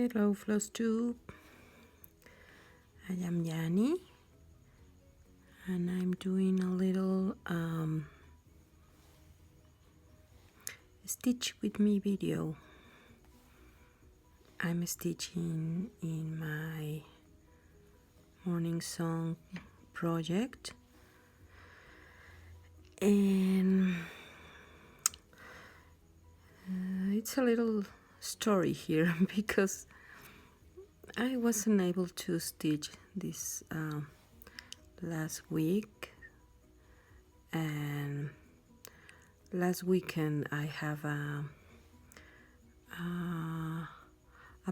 Hello Flosstube, I am Yani and I'm doing a little stitch with me video. I'm stitching in my morning song project, and it's a little story here because I wasn't able to stitch this last week, and last weekend I have a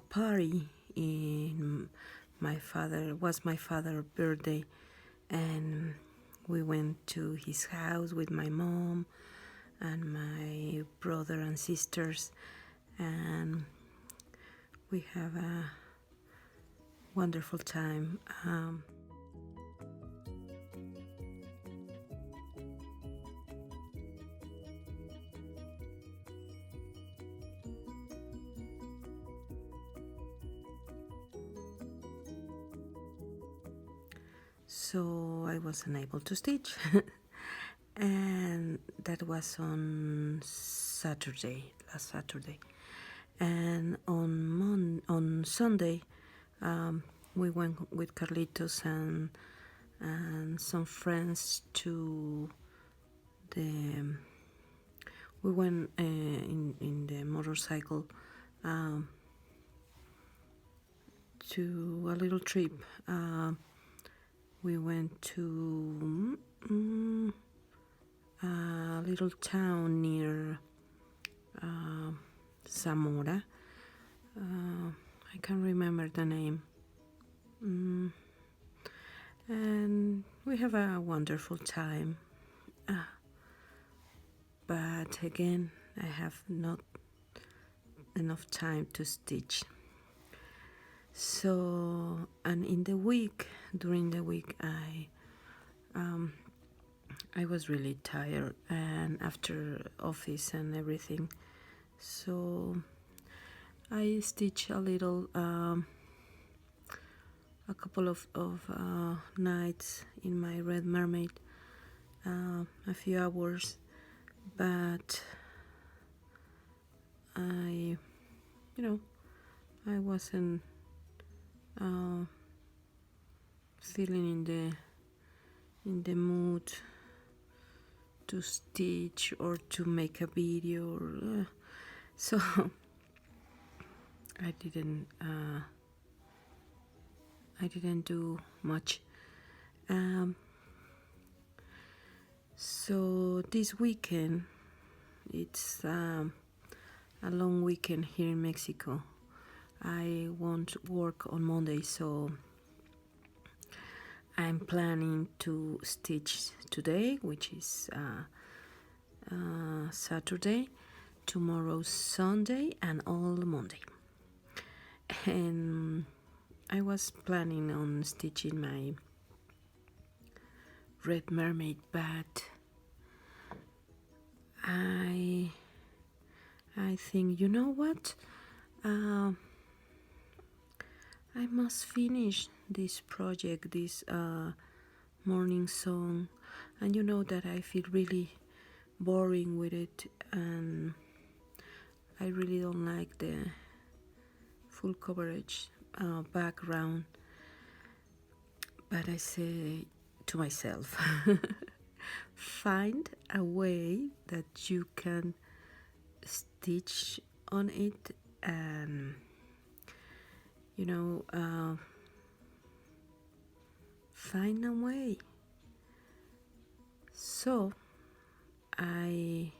party in my father's birthday, and we went to his house with my mom and my brother and sisters, and we have a wonderful time. So I wasn't able to stitch and that was on Saturday, last Saturday, and on Sunday we went with Carlitos and some friends to we went in the motorcycle to a little trip. We went to a little town near Zamora. I can't remember the name. And we have a wonderful time. But again, I have not enough time to stitch. So, and during the week, I was really tired, and after office and everything, so I stitched a little, a couple of nights in my Red Mermaid, a few hours, but I wasn't feeling in the mood to stitch or to make a video, so I didn't do much. So this weekend, it's a long weekend here in Mexico. I won't work on Monday, so I'm planning to stitch today, which is Saturday, tomorrow Sunday, and all Monday. And I was planning on stitching my Red Mermaid, but I think, you know what? I must finish this project, this morning song, and you know that I feel really boring with it, and I really don't like the full coverage background. But I say to myself, find a way that you can stitch on it, and find a way. So I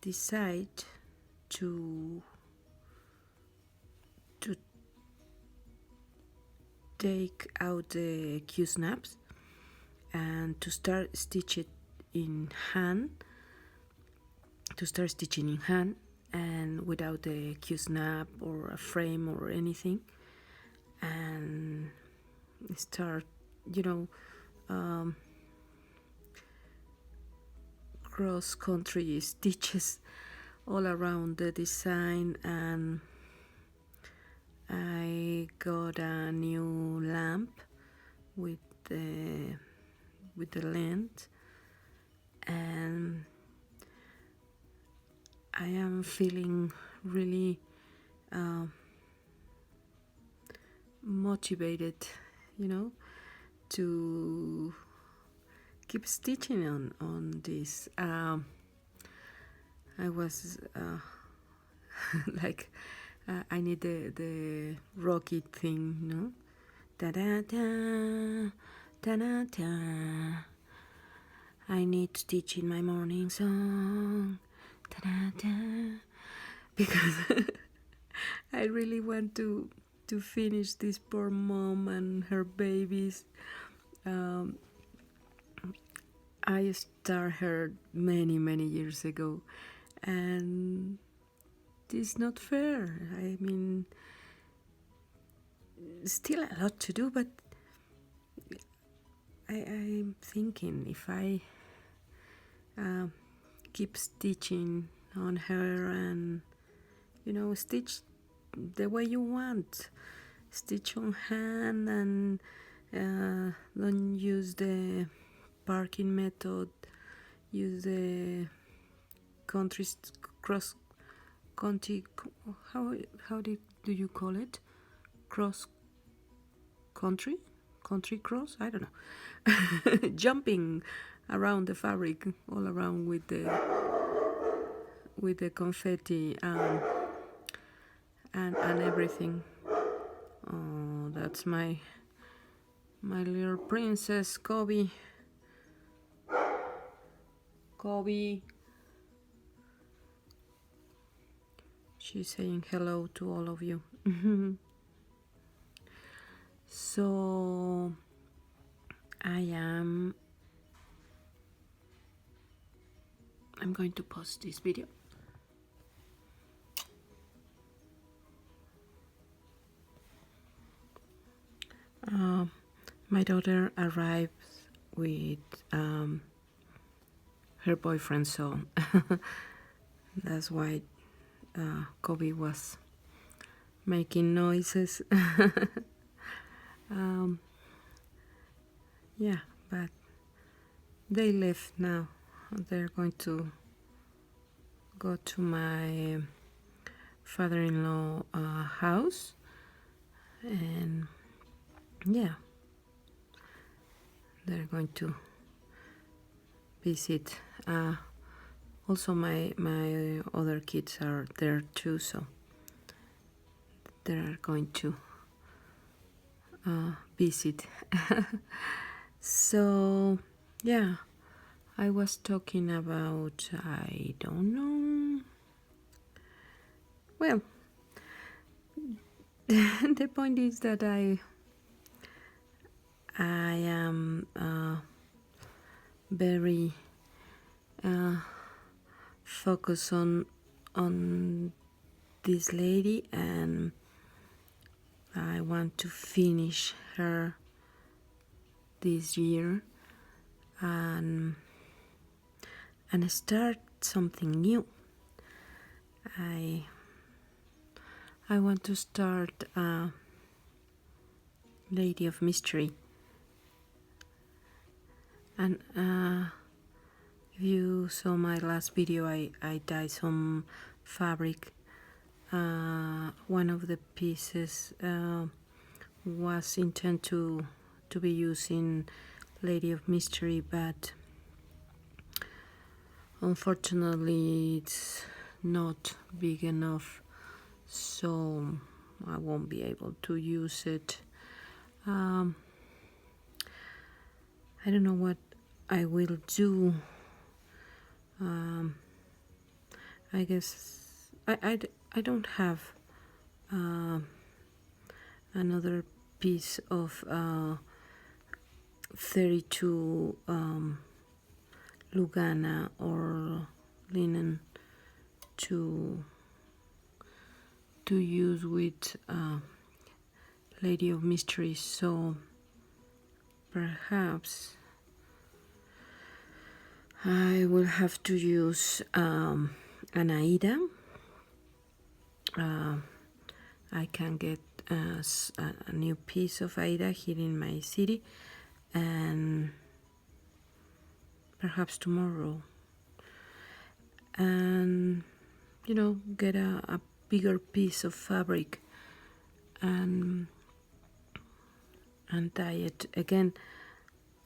decide to take out the Q-snaps and to start stitching in hand, and without the Q-snap or a frame or anything, and start cross-country stitches all around the design, and I got a new lamp with the length, and I am feeling really motivated, to keep stitching on this. I was like, I need the rocket thing, da da da da da da. I need stitch in my morning song, da da da, because I really want to finish this poor mom and her babies. I started her many years ago, and it's not fair. I mean, still a lot to do, but I'm thinking if I keep stitching on her and stitch the way you want, stitch on hand, and don't use the parking method, use the cross country, how do you call it, cross country cross, I don't know, jumping around the fabric all around with the confetti and everything. Oh, that's my little princess, Kobe. She's saying hello to all of you. So I'm going to post this video. My daughter arrives with her boyfriend, so that's why Kobe was making noises. Yeah, but they left now. They're going to go to my father-in-law house, and yeah, they're going to visit. Also, my other kids are there too, so they're going to visit. So yeah, I was talking about, I don't know, well, the point is that I am very focused on this lady, and I want to finish her this year and start something new. I want to start Lady of Mystery, and if you saw my last video, I dyed some fabric. One of the pieces was intended to be used in Lady of Mystery, but unfortunately it's not big enough, so I won't be able to use it. I don't know what I will do. I guess I don't have another piece of 32 Lugana or linen to use with Lady of Mystery, so perhaps I will have to use an Aida. I can get a new piece of Aida here in my city, and perhaps tomorrow, and get a bigger piece of fabric and dye it again,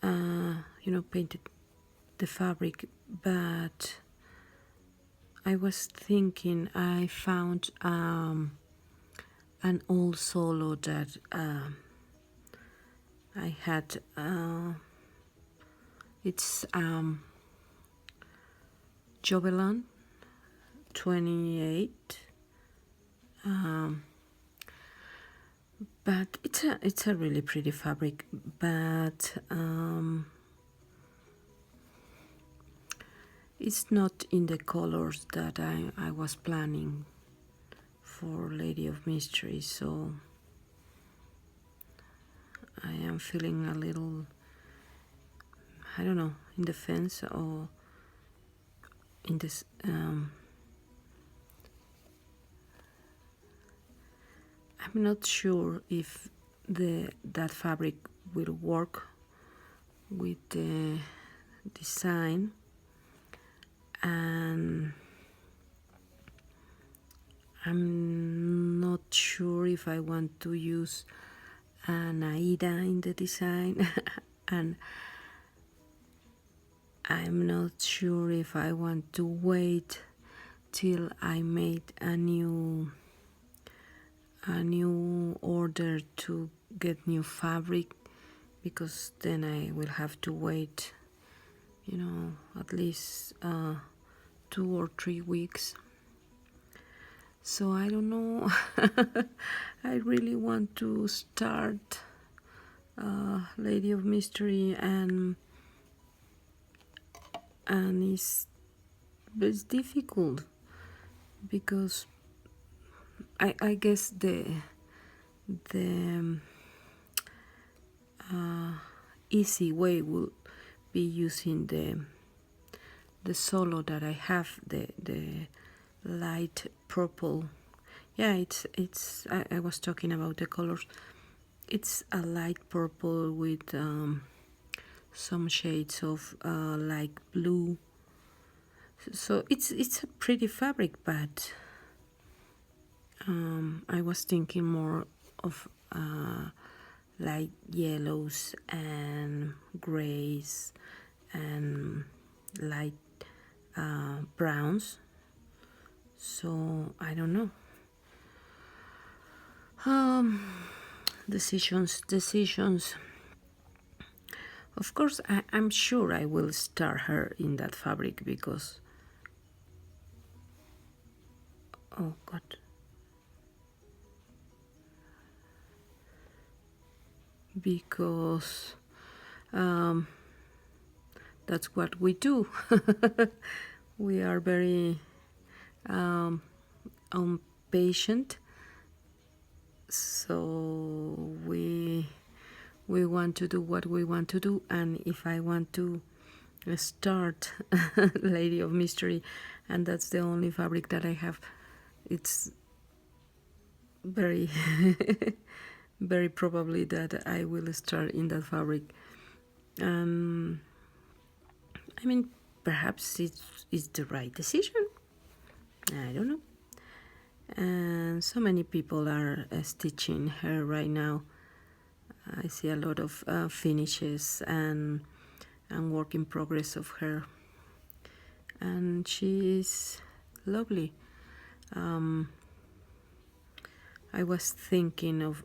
painted the fabric. But I was thinking, I found an old solo that I had. It's Jovelan 28, but it's a really pretty fabric, but it's not in the colors that I was planning for Lady of Mystery, so I am feeling a little, I don't know, in the fence or in this. I'm not sure if that fabric will work with the design, and I'm not sure if I want to use an Aida in the design and I'm not sure if I want to wait till I made a new order to get new fabric, because then I will have to wait, at least 2 or 3 weeks. So I don't know. I really want to start Lady of Mystery, and it's difficult because I guess the easy way will be using the solo that I have, the light purple. Yeah, it's I was talking about the colors. It's a light purple with some shades of light blue. So it's a pretty fabric, but I was thinking more of light yellows and grays and light browns. So I don't know. Decisions. Of course, I'm sure I will start her in that fabric because, oh God, because that's what we do. We are very impatient, so we want to do what we want to do, and if I want to start Lady of Mystery and that's the only fabric that I have, it's very very probably that I will start in that fabric. I mean, perhaps it's the right decision, I don't know. And so many people are stitching her right now. I see a lot of finishes and work in progress of her, and she's lovely. I was thinking of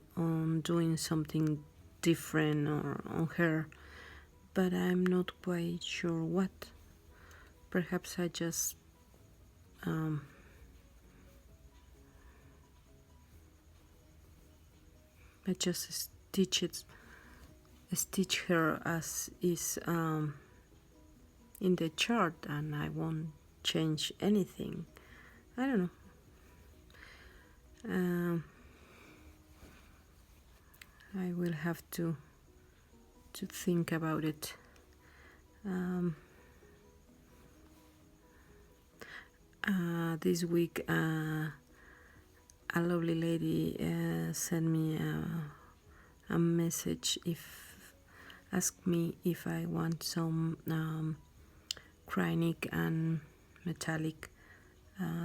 doing something different on her, but I'm not quite sure what. Perhaps I just stitch her as is in the chart, and I won't change anything. I don't know. I will have to think about it. this week a lovely lady sent me a message, asked me if I want some cryonic and metallic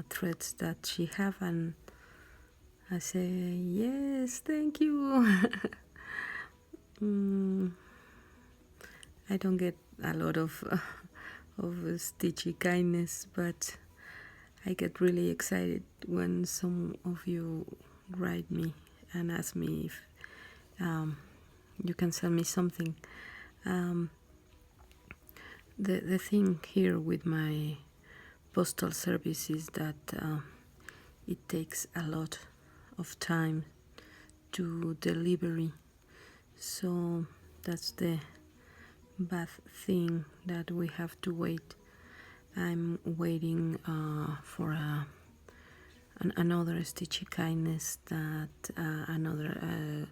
threads that she have, and I say yes, thank you. I don't get a lot of stitchy kindness, but I get really excited when some of you write me and ask me if you can send me something. The thing here with my postal service is that it takes a lot of time to delivery, so that's the bad thing, that we have to wait. I'm waiting for another stitchy kindness that another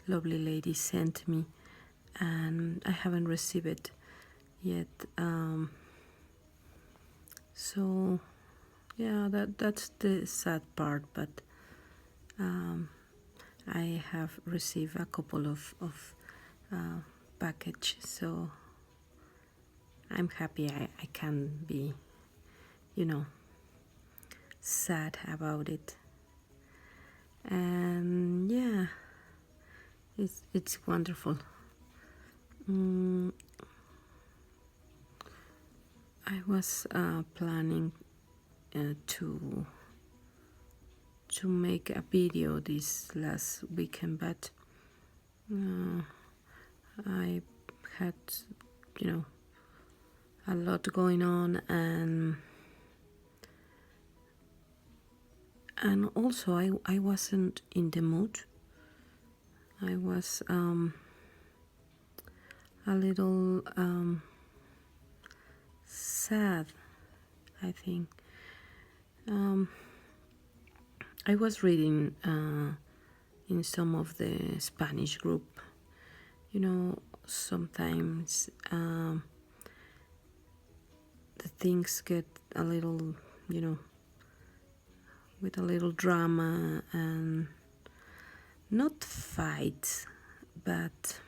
lovely lady sent me, and I haven't received it yet. So yeah, that's the sad part, but I have received a couple of package, so I'm happy. I can be, sad about it. And yeah, it's wonderful. I was planning to make a video this last weekend, but I had, a lot going on, and also I wasn't in the mood. I was a little sad, I think. I was reading in some of the Spanish group, sometimes the things get a little, with a little drama, and not fights, but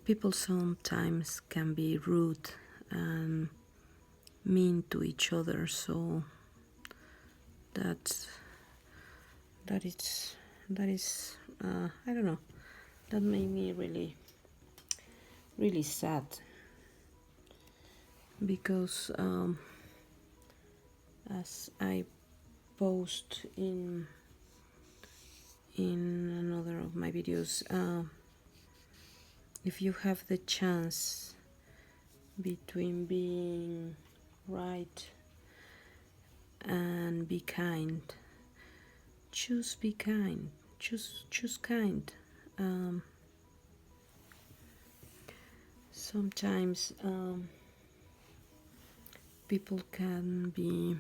people sometimes can be rude and mean to each other, so that is I don't know, that made me really sad, because as I post in another of my videos, if you have the chance between being right and be kind, choose be kind, choose kind. Sometimes people can be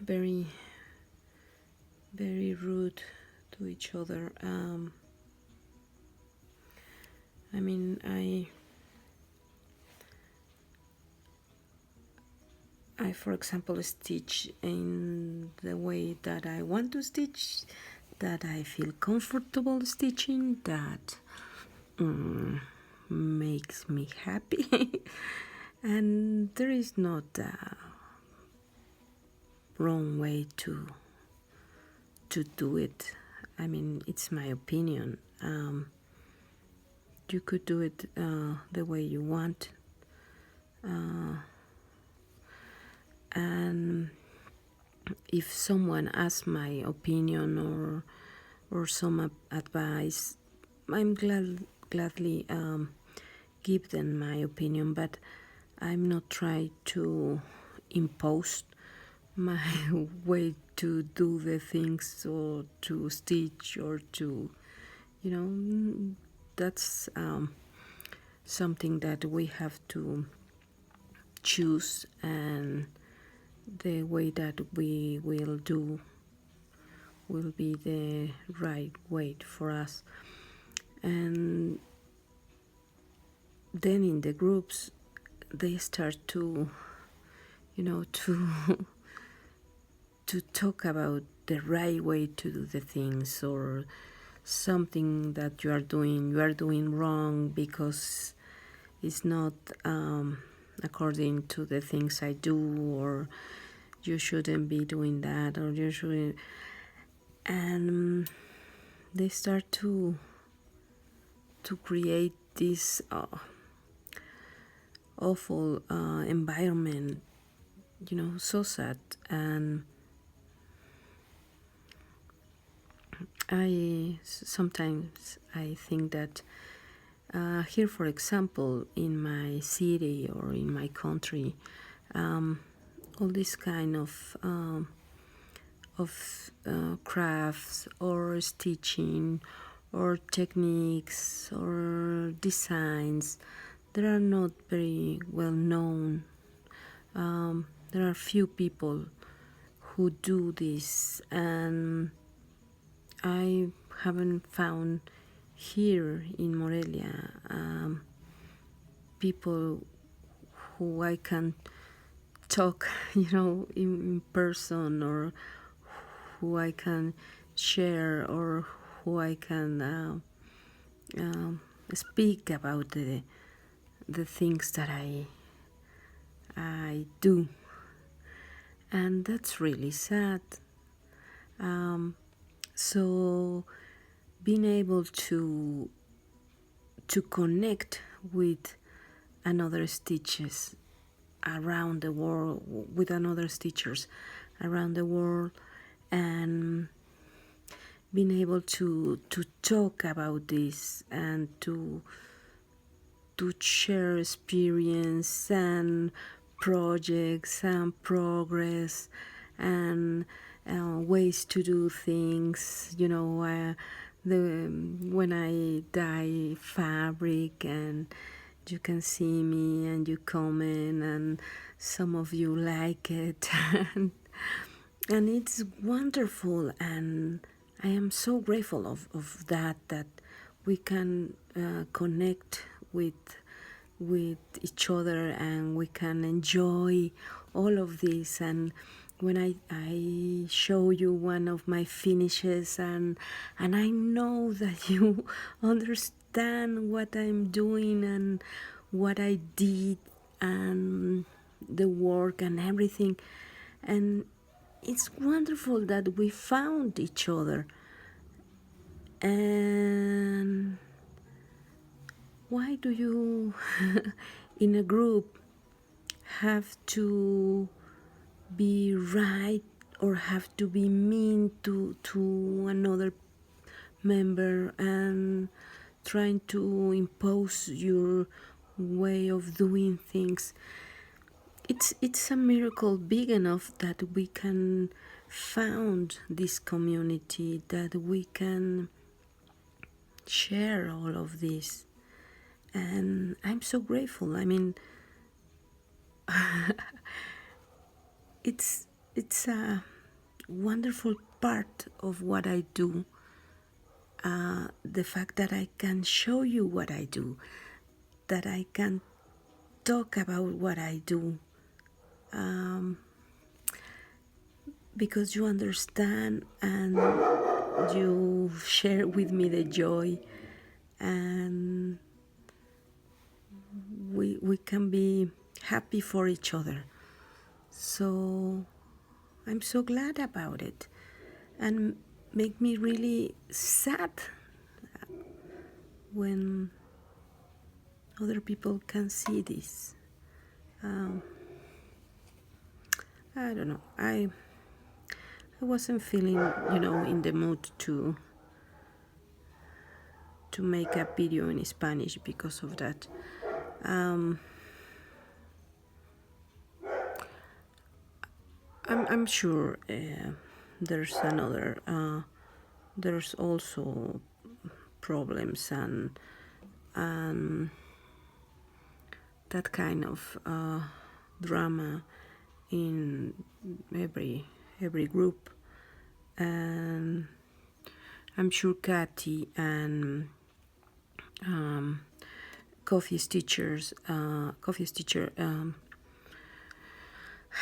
very rude to each other. I mean, I for example stitch in the way that I want to stitch, that I feel comfortable stitching, that makes me happy. And there is not a wrong way to do it. I mean, it's my opinion. You could do it the way you want, and if someone asks my opinion or some advice, I'm gladly give them my opinion, but I'm not trying to impose my way to do the things, or to stitch, or to, that's something that we have to choose, and the way that we will do will be the right way for us. And then in the groups, they start to, to to talk about the right way to do the things, or something that you are doing wrong because it's not according to the things I do, or you shouldn't be doing that, or you shouldn't. And they start to create this awful environment, so sad. And sometimes I think that here, for example, in my city or in my country, all this kind of crafts or stitching or techniques or designs, they are not very well known. There are few people who do this, and I haven't found here in Morelia people who I can talk, in person, or who I can share, or who I can speak about the things that I do, and that's really sad. So being able to connect with another stitches around the world, with another stitchers around the world, and being able to talk about this, and to share experience and projects and progress, and ways to do things, when I dye fabric, and you can see me and you comment, and some of you like it, and it's wonderful, and I am so grateful of that we can connect with each other, and we can enjoy all of this. And when I show you one of my finishes, and I know that you understand what I'm doing and what I did, and the work and everything, and it's wonderful that we found each other. And why do you in a group have to be right, or have to be mean to another member, and trying to impose your way of doing things? It's a miracle big enough that we can found this community, that we can share all of this, and I'm so grateful. I mean, it's a wonderful part of what I do, the fact that I can show you what I do, that I can talk about what I do, because you understand, and you share with me the joy, and we can be happy for each other. So I'm so glad about it, and make me really sad when other people can see this. I don't know. I wasn't feeling, in the mood to make a video in Spanish because of that. I'm sure there's another. There's also problems, and that kind of drama in every group, and I'm sure Katy and coffee stitcher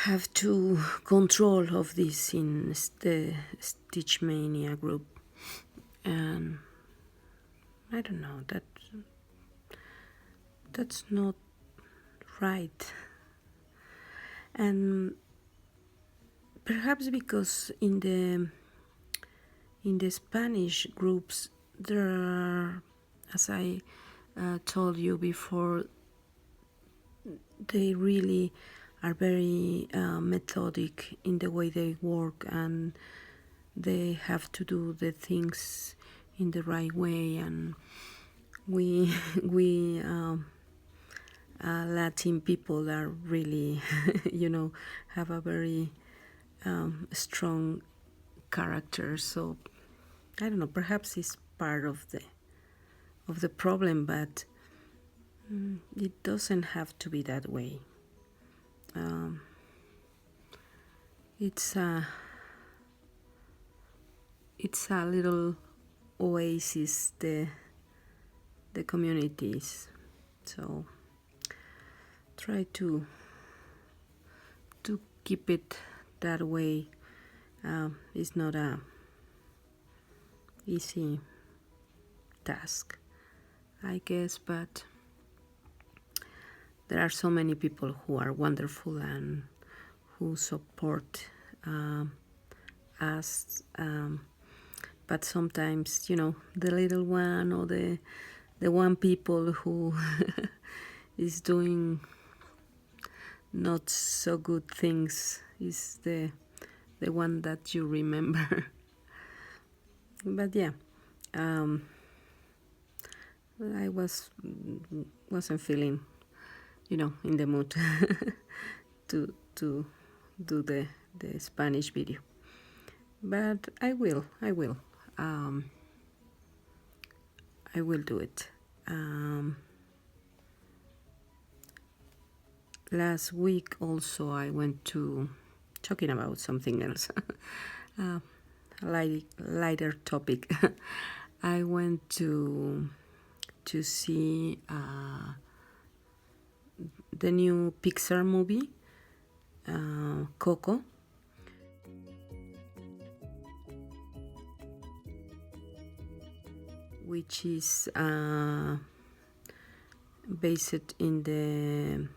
have to control of this in the Stitch Mania group, and I don't know, that's not right. And perhaps because in the Spanish groups there are, as I told you before, they really are very methodic in the way they work, and they have to do the things in the right way. And we Latin people are really have a very strong character. So I don't know, perhaps it's part of the problem, but it doesn't have to be that way. It's a little oasis, the communities. So try to keep it that way. It's not a easy task, I guess, but there are so many people who are wonderful and who support us, but sometimes the little one, or the one people who is doing not so good things is the one that you remember. But yeah, I wasn't feeling in the mood to do the Spanish video, but I will do it. Last week also I went to, talking about something else, lighter topic. I went to see the new Pixar movie, Coco. Which is based in the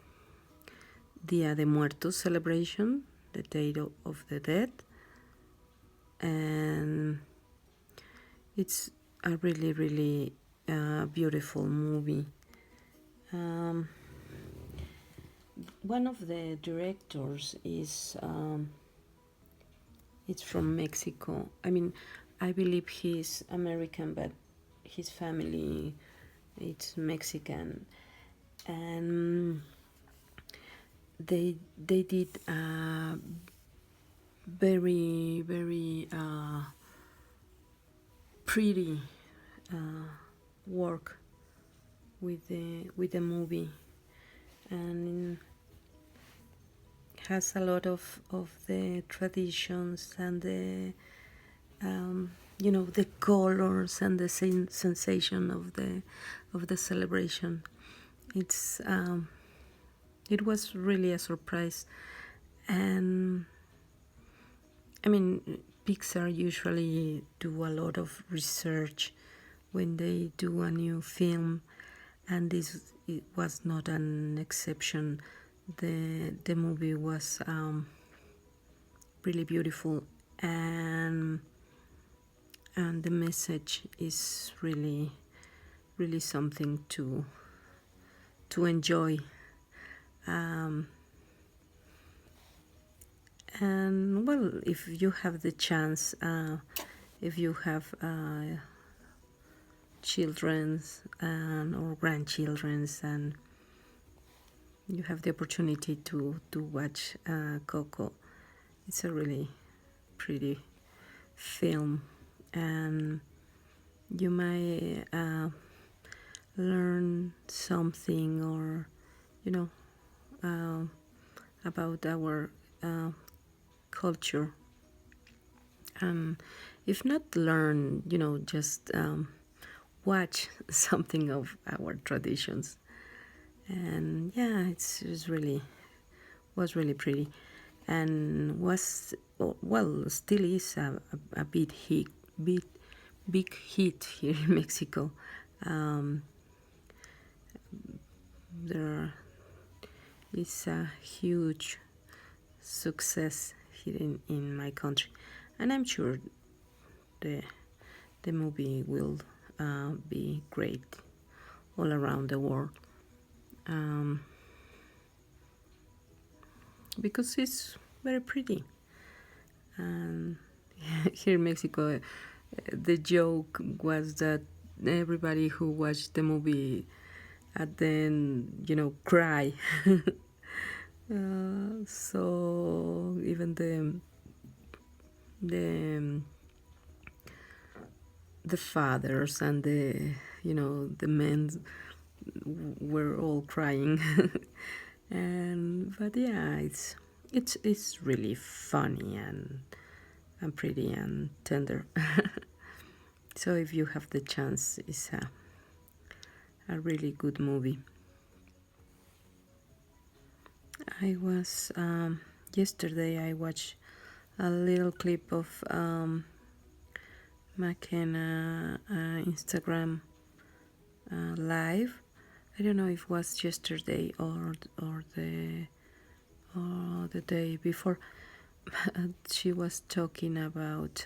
Dia de Muertos celebration, the Day of the Dead, and it's a really, really beautiful movie. One of the directors is it's from Mexico. I mean, I believe he's American, but his family it's Mexican, and they did a very, very pretty work with the movie, and has a lot of the traditions and the the colors and the sensation of the celebration. It's it was really a surprise, and I mean, Pixar usually do a lot of research when they do a new film, and this it was not an exception. The movie was really beautiful, and the message is really, really something to enjoy. And well, if you have the chance, if you have children's or grandchildren's, and you have the opportunity to watch Coco, it's a really pretty film, and you might learn something, or about our culture, and if not learn, just watch something of our traditions. and yeah, it's really was really pretty, and was well still is a big hit here in Mexico. Um, there is a huge success here in my country, and I'm sure the the movie will be great all around the world, um, because it's very pretty. And here in Mexico, the joke was that everybody who watched the movie at then cry. So even the the fathers and the men were all crying. And but yeah, it's really funny and pretty and tender. So if you have the chance, it's a really good movie. I was yesterday I watched a little clip of McKenna Instagram live. I don't know if it was yesterday or the day before. She was talking about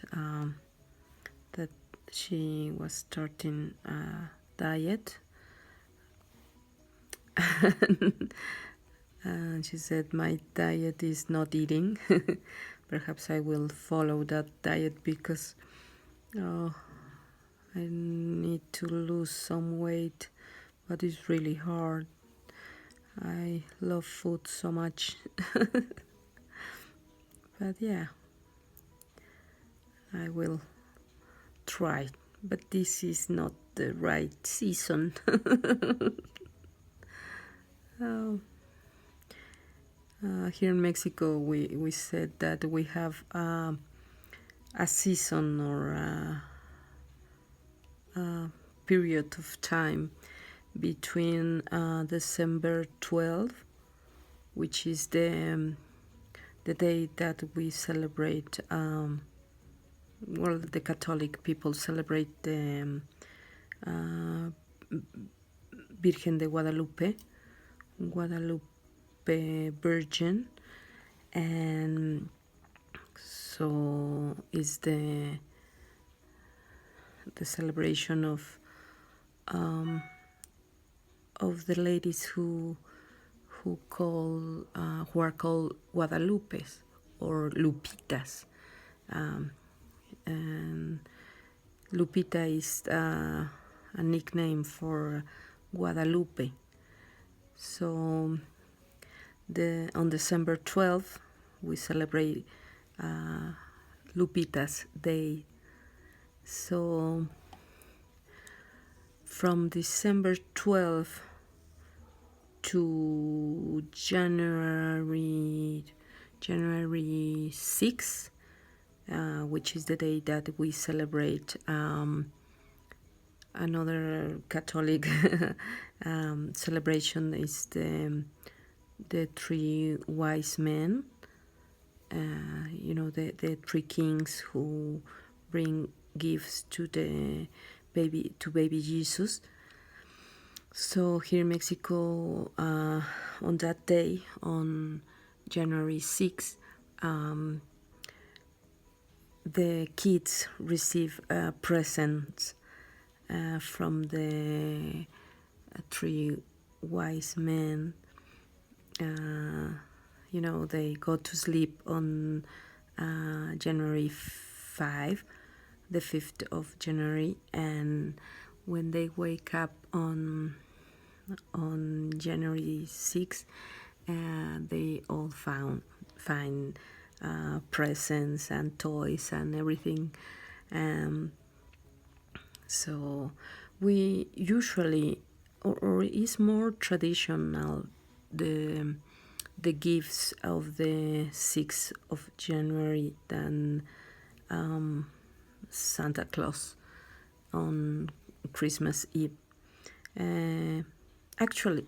that she was starting a diet. And she said, my diet is not eating. Perhaps I will follow that diet because I need to lose some weight, but it's really hard. I love food so much. But yeah, I will try. But this is not the right season. Oh. Here in Mexico, we said that we have a season or a period of time between December 12th, which is the day that we celebrate, well, the Catholic people celebrate the Virgen de Guadalupe, Virgin, and so is the celebration of the ladies who are called Guadalupes or Lupitas, and Lupita is a nickname for Guadalupe. So on December 12th, we celebrate Lupita's Day. So from December 12th to January 6th, which is the day that we celebrate another Catholic celebration, is the three wise men, the three kings who bring gifts to baby Jesus. So here in Mexico, on that day, on January 6th, the kids receive presents from the three wise men. They go to sleep on January 5, the 5th of January, and when they wake up on January 6th, they all find presents and toys and everything. So we usually, or is more traditional, the gifts of the 6th of January than Santa Claus on Christmas Eve. actually,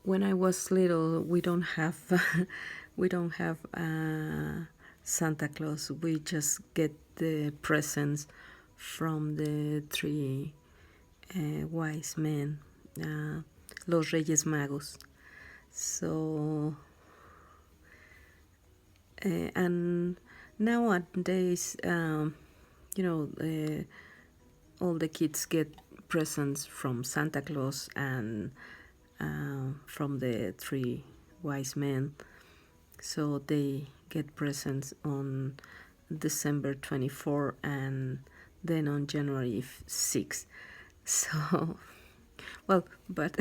when I was little, we don't have we don't have Santa Claus. We just get the presents from the three wise men, los Reyes Magos. So and nowadays, all the kids get presents from Santa Claus and from the three wise men. So they get presents on December 24 and then on January 6. So, well, but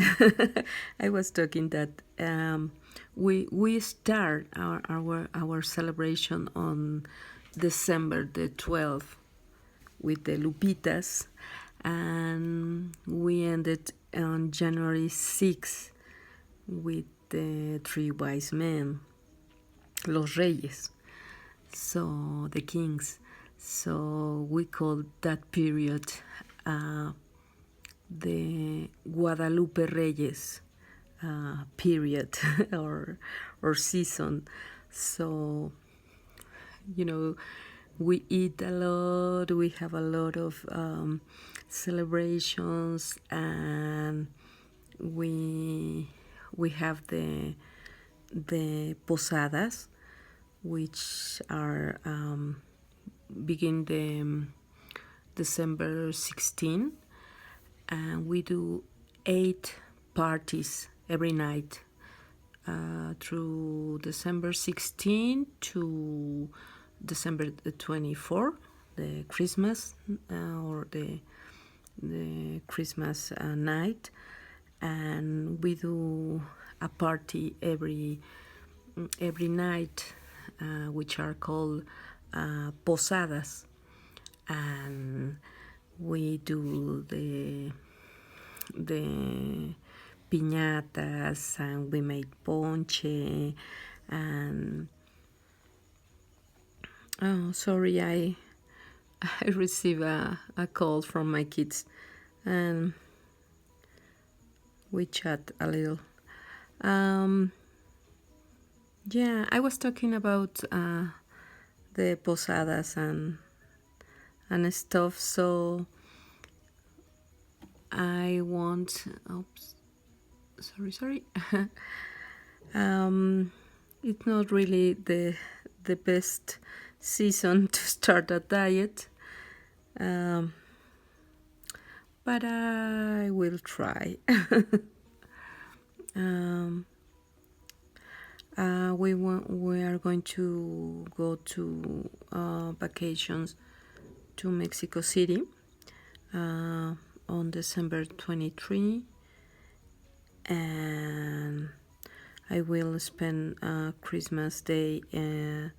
I was talking that we start our celebration on December the 12th with the Lupitas, and we ended on January 6th with the three wise men, los Reyes, so the kings. So we call that period the Guadalupe Reyes period or season. So we eat a lot, we have a lot of celebrations, and we have the posadas, which are begin the December 16, and we do 8 parties every night through December 16 to December 24, the Christmas or the Christmas night, and we do a party every night, which are called posadas, and we do the piñatas, and we make ponche, and oh, sorry, I receive a call from my kids, and we chat a little. Yeah, I was talking about the posadas and stuff, so I want. Oops, sorry. It's not really the best season to start a diet, but I will try. We are going to go to vacations to Mexico City on December 23, and I will spend Christmas Day in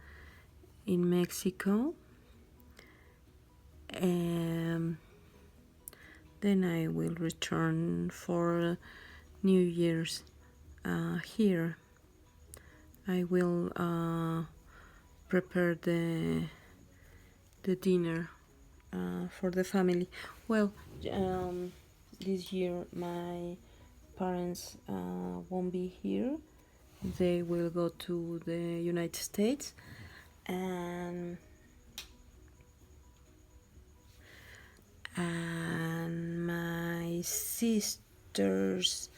Mexico, and then I will return for New Year's here. I will prepare the dinner for the family. Well, this year my parents won't be here. They will go to the United States, and my sisters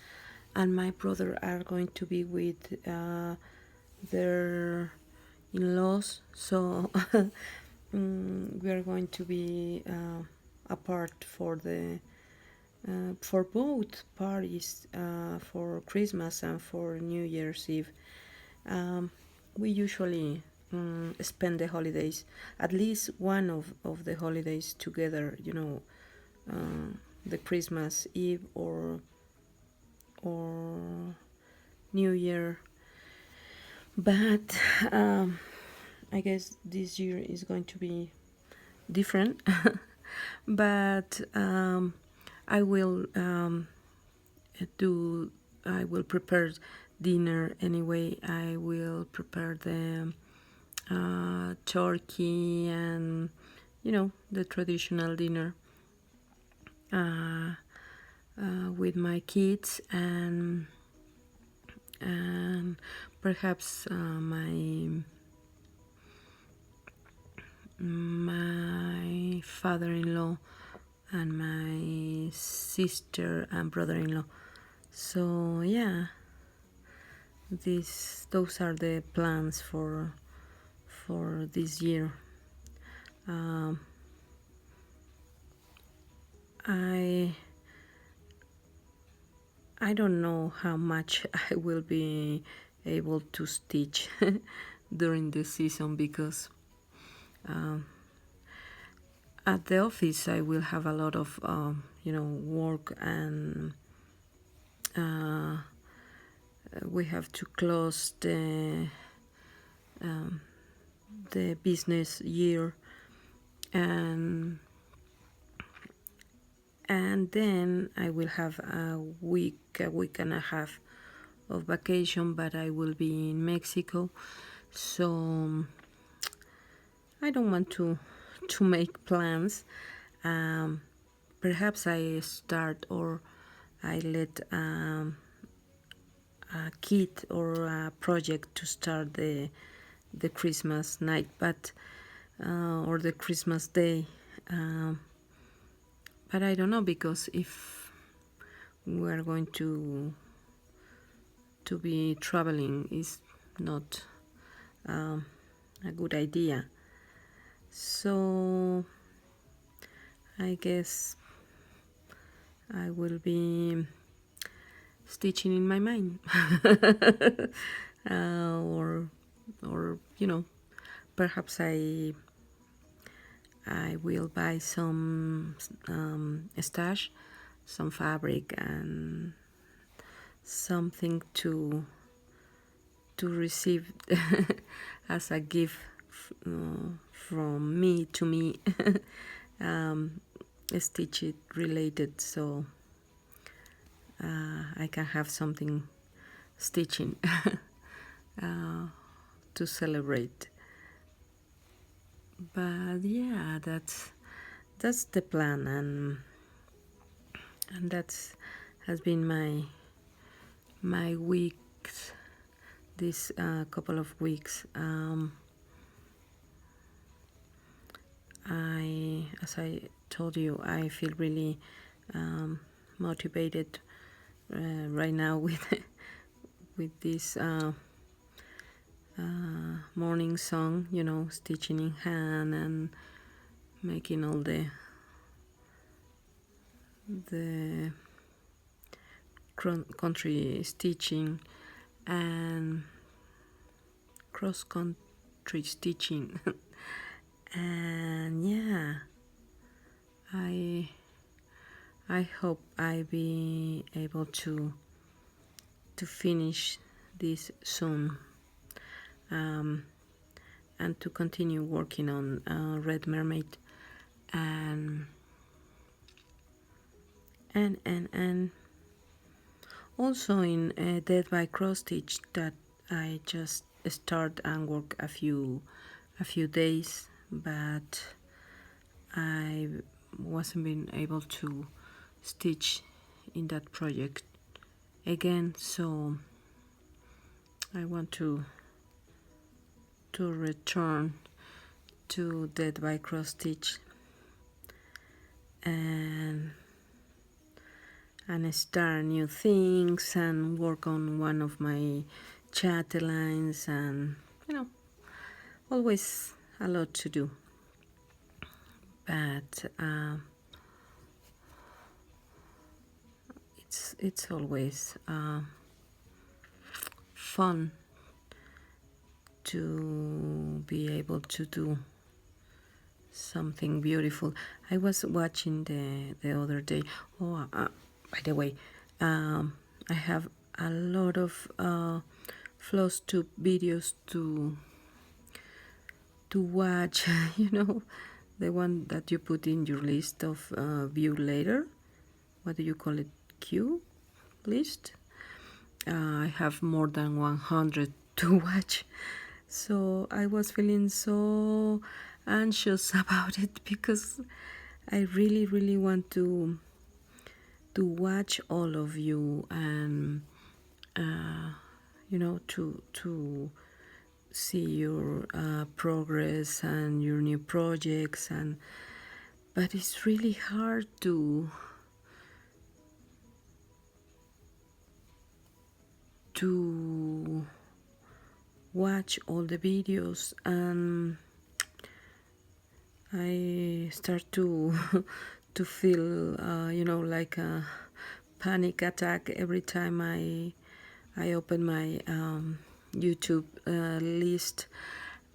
and my brother are going to be with their in-laws, so we are going to be apart for the for both parties, for Christmas and for New Year's Eve. We usually spend the holidays, at least one of the holidays, together, the Christmas Eve or New Year. But I guess this year is going to be different. But I will prepare dinner anyway. I will prepare the turkey and the traditional dinner. with my kids, and perhaps my father-in-law and my sister and brother-in-law. So yeah, those are the plans for this year. I don't know how much I will be able to stitch during the season, because at the office I will have a lot of work, and we have to close the business year, and then I will have a week and a half of vacation, but I will be in Mexico, so I don't want to make plans. Perhaps I start, or I let a kid or a project to start the Christmas night, but or the Christmas day. But I don't know, because if we are going to be traveling, is not a good idea. So I guess I will be stitching in my mind, or perhaps I will buy some stash, some fabric, and something to receive as a gift from me to me, stitch it related, so I can have something stitching to celebrate. But yeah, that's the plan, and that's has been my weeks, this couple of weeks. As I told you, I feel really motivated right now with this morning song, stitching in hand and making all the country stitching and cross country stitching. And yeah, I hope I be able to finish this soon, and to continue working on Red Mermaid, and also in Dead by Cross Stitch, that I just start and work a few days, but I wasn't been able to stitch in that project again, so I want to return to Dead by Cross Stitch and start new things and work on one of my chatty lines, and always a lot to do, but it's always fun to be able to do something beautiful. I was watching the other day. Oh, by the way, I have a lot of Flosstube videos to watch. The one that you put in your list of view later. What do you call it? Queue list. I have more than 100 to watch, so I was feeling so anxious about it, because I really want to watch all of you, and to see your progress and your new projects, and but it's really hard to watch all the videos, and I start to to feel like a panic attack every time I open my YouTube list,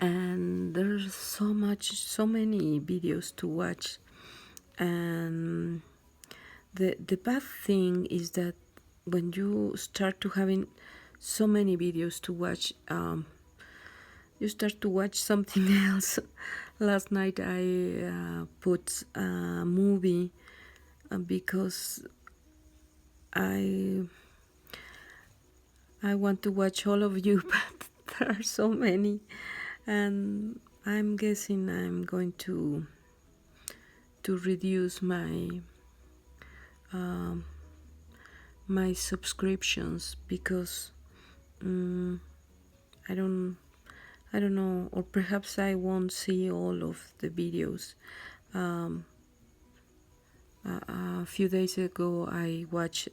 and there's so many videos to watch, and the bad thing is that when you start to having so many videos to watch, you start to watch something else. Last night I put a movie because I want to watch all of you, but there are so many, and I'm guessing I'm going to reduce my subscriptions, because I don't know, or perhaps I won't see all of the videos. A few days ago I watched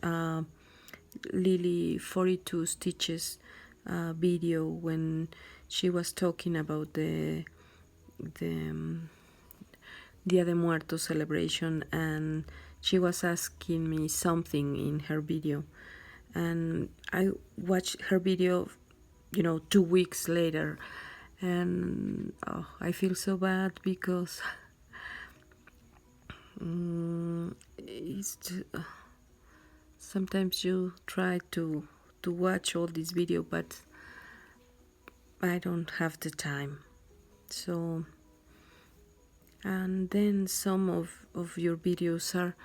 Lily 42 Stitches video when she was talking about the Dia de Muertos celebration, and she was asking me something in her video, and I watched her video 2 weeks later, and I feel so bad because it's sometimes you try to watch all this video, but I don't have the time. So, and then some of your videos are,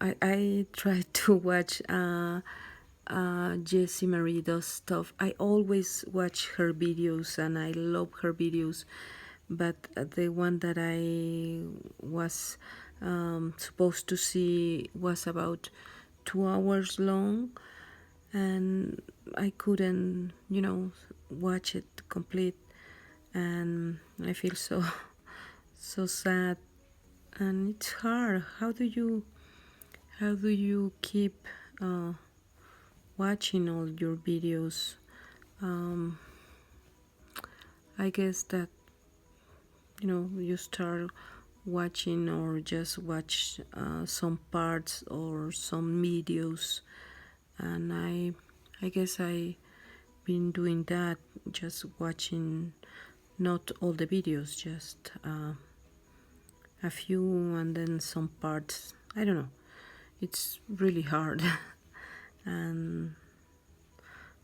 I try to watch Jessie Marie does stuff. I always watch her videos and I love her videos, but the one that I was supposed to see was about 2 hours long, and I couldn't watch it complete, and I feel so so sad, and it's hard. How do you keep watching all your videos? I guess that you start watching or just watch some parts or some videos, and I guess I been doing that, just watching not all the videos, just a few, and then some parts. I don't know, it's really hard and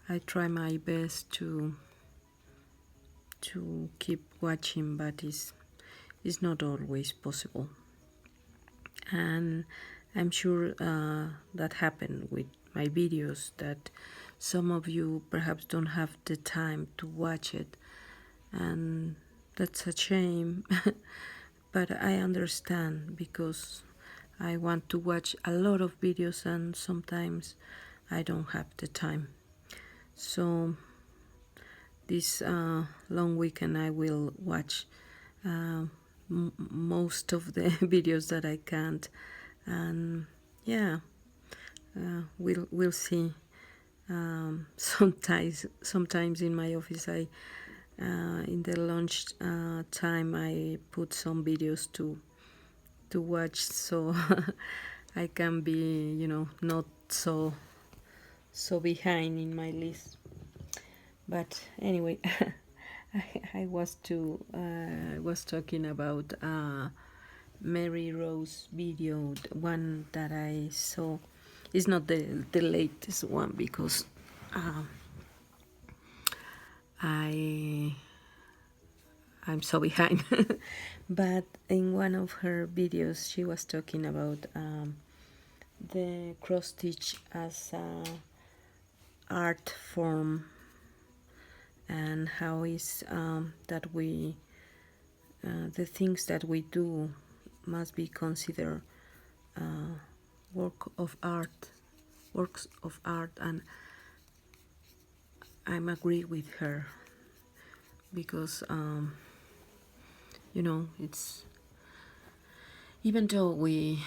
I try my best to keep watching, but it's not always possible, and I'm sure that happened with my videos, that some of you perhaps don't have the time to watch it, and that's a shame. But I understand, because I want to watch a lot of videos and sometimes I don't have the time. So this long weekend I will watch most of the videos that I can't, and yeah, we'll see. Sometimes in my office I in the lunch time I put some videos to watch, so I can be not so behind in my list. But anyway, I was talking about Mary Rose video, the one that I saw. It's not the latest one, because I'm so behind. But in one of her videos, she was talking about the cross stitch as a art form, and how is that we the things that we do must be considered works of art, and I'm agree with her because it's even though we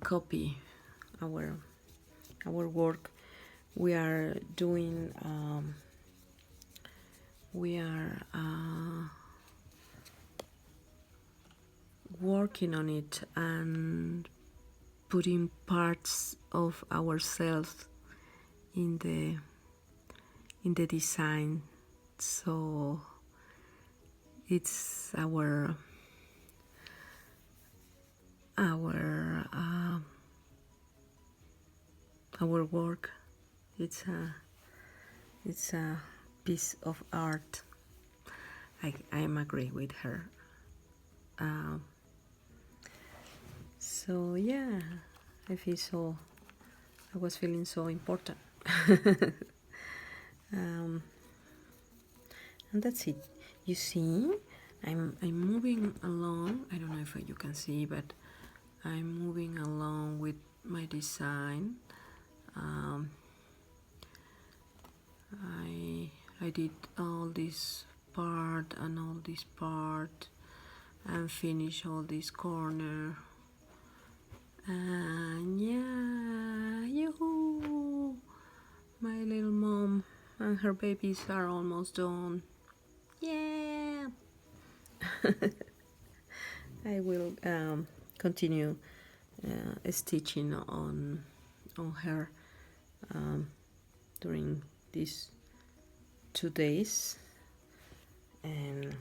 copy our work, we are doing we are working on it and putting parts of ourselves in the design, so it's our work. It's a piece of art. I am agree with her. So yeah, I was feeling so important. And that's it. You see, I'm moving along. I don't know if you can see, but I'm moving along with my design. I did all this part and all this part and finish all this corner. And yeah, yoo-hoo! My little mom and her babies are almost done. Yeah! I will continue stitching on her during these 2 days, and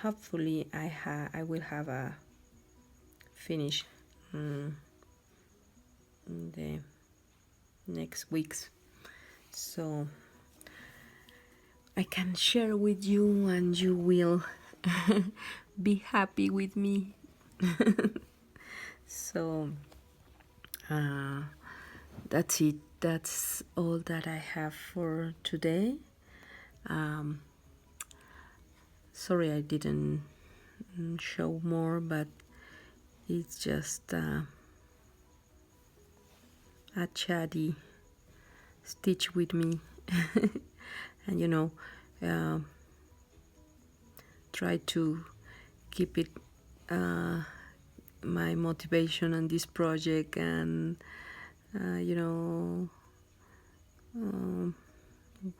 hopefully I will have a finish in the next weeks, so I can share with you and you will be happy with me. So that's it. That's all that I have for today. Sorry I didn't show more, but it's just a chatty stitch with me. And try to keep it my motivation on this project, and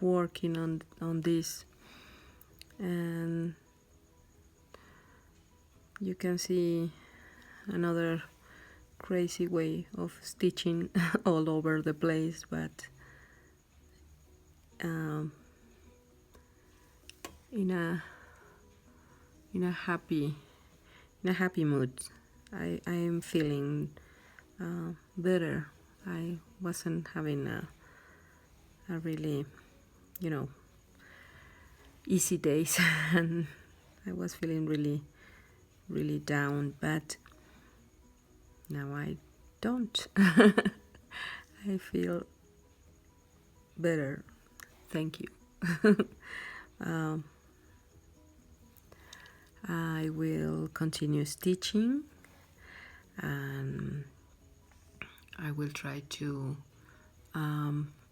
working on this. And you can see another crazy way of stitching all over the place, but in a happy mood. I am feeling better. I wasn't having a really easy days and I was feeling really down, but now I don't. I feel better. Thank you. I will continue stitching, and I will try to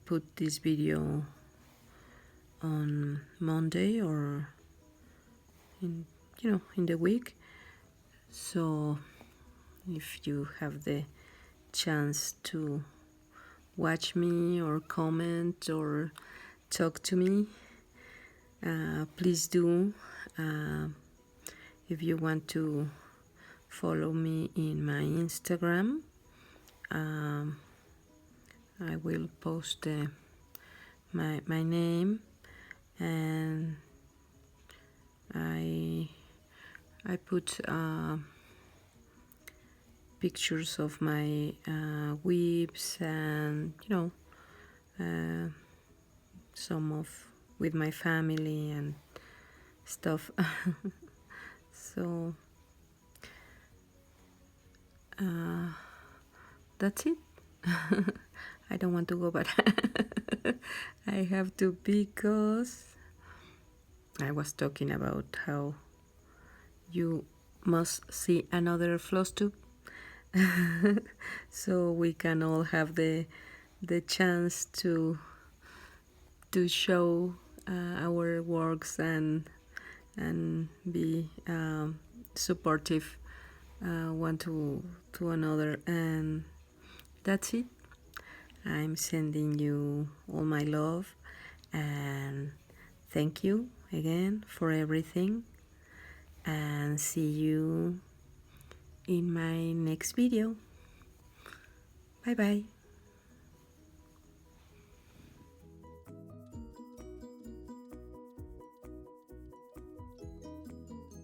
put this video on Monday or in the week. So if you have the chance to watch me or comment or talk to me, please do. If you want to follow me in my Instagram, I will post my name, and I put pictures of my weaves, and some of with my family and stuff. So that's it. I don't want to go, but I have to, because I was talking about how you must see another Flosstube, so we can all have the chance to show our works and be supportive one to another. And that's it. I'm sending you all my love and thank you again for everything, and see you in my next video. Bye bye.